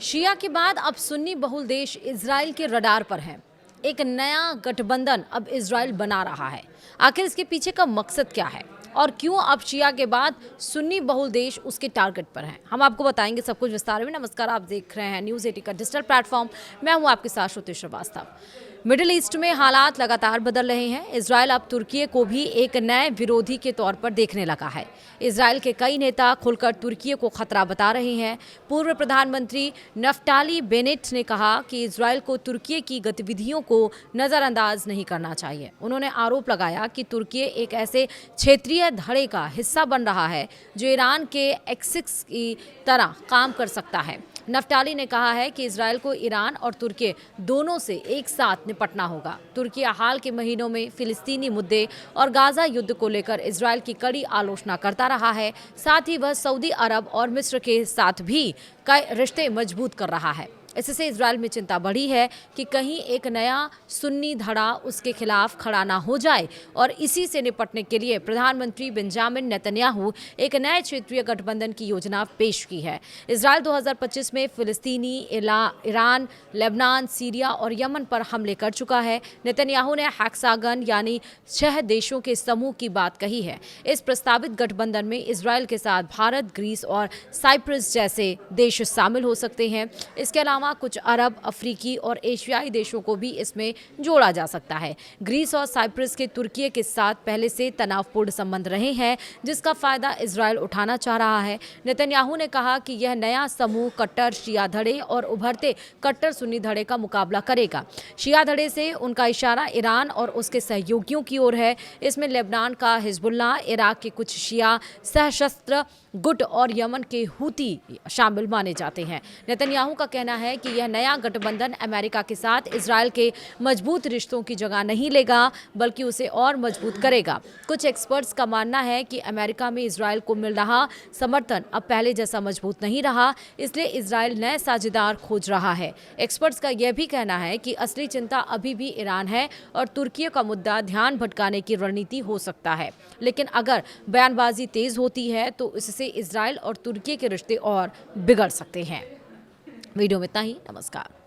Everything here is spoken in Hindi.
शिया के बाद अब सुन्नी बहुल देश इजराइल के रडार पर है। एक नया गठबंधन अब इजराइल बना रहा है। आखिर इसके पीछे का मकसद क्या है और क्यों अब शिया के बाद सुन्नी बहुल देश उसके टारगेट पर हैं, हम आपको बताएंगे सब कुछ विस्तार में। नमस्कार, आप देख रहे हैं न्यूज़ 80 का डिजिटल प्लेटफॉर्म। मैं हूं आपके साथ श्रुति श्रीवास्तव। मिडिल ईस्ट में हालात लगातार बदल रहे हैं। इजराइल अब तुर्की को भी एक नए विरोधी के तौर पर देखने लगा है। इजराइल के कई नेता खुलकर तुर्की को खतरा बता रहे हैं। पूर्व प्रधानमंत्री नफ्ताली बेनेट ने कहा कि इजराइल को तुर्की की गतिविधियों को नज़रअंदाज नहीं करना चाहिए। उन्होंने आरोप लगाया कि तुर्की एक ऐसे क्षेत्रीय धड़े का हिस्सा बन रहा है जो ईरान के एक्सिस की तरह काम कर सकता है। नफ्ताली ने कहा है कि इजराइल को ईरान और तुर्की दोनों से एक साथ निपटना होगा। तुर्की हाल के महीनों में फिलिस्तीनी मुद्दे और गाजा युद्ध को लेकर इजराइल की कड़ी आलोचना करता रहा है। साथ ही वह सऊदी अरब और मिस्र के साथ भी कई रिश्ते मजबूत कर रहा है। इससे इजराइल में चिंता बढ़ी है कि कहीं एक नया सुन्नी धड़ा उसके खिलाफ खड़ा ना हो जाए और इसी से निपटने के लिए प्रधानमंत्री बेंजामिन नेतन्याहू एक नए क्षेत्रीय गठबंधन की योजना पेश की है। इजराइल 2025 में फिलिस्तीनी, ईरान, लेबनान, सीरिया और यमन पर हमले कर चुका है। नेतन्याहू ने हेक्सागन यानी 6 देशों के समूह की बात कही है। इस प्रस्तावित गठबंधन में इजराइल के साथ भारत, ग्रीस और साइप्रस जैसे देश शामिल हो सकते हैं। इसके अलावा कुछ अरब, अफ्रीकी और एशियाई देशों को भी इसमें जोड़ा जा सकता है। ग्रीस और साइप्रस के तुर्की के साथ पहले से तनावपूर्ण संबंध रहे हैं, जिसका फायदा इजराइल उठाना चाह रहा है। नेतन्याहू ने कहा कि यह नया समूह कट्टर शिया धड़े और उभरते कट्टर सुन्नी धड़े का मुकाबला करेगा। शिया धड़े से उनका इशारा ईरान और उसके सहयोगियों की ओर है। इसमें लेबनान का हिजबुल्लाह, इराक के कुछ शिया सशस्त्र गुट और यमन के हूती शामिल माने जाते हैं। नेतन्याहू का कहना है कि यह नया गठबंधन अमेरिका के साथ इजराइल के मजबूत रिश्तों की जगह नहीं लेगा, बल्कि उसे और मजबूत करेगा। कुछ एक्सपर्ट्स का मानना है कि अमेरिका में इजराइल को मिल रहा समर्थन अब पहले जैसा मजबूत नहीं रहा, इसलिए इजराइल नए साझेदार खोज रहा है। एक्सपर्ट्स का यह भी कहना है कि असली चिंता अभी भी ईरान है और तुर्की का मुद्दा ध्यान भटकाने की रणनीति हो सकता है। लेकिन अगर बयानबाजी तेज होती है तो इससे इजराइल और तुर्की के रिश्ते और बिगड़ सकते हैं। वीडियो में इतना ही। नमस्कार।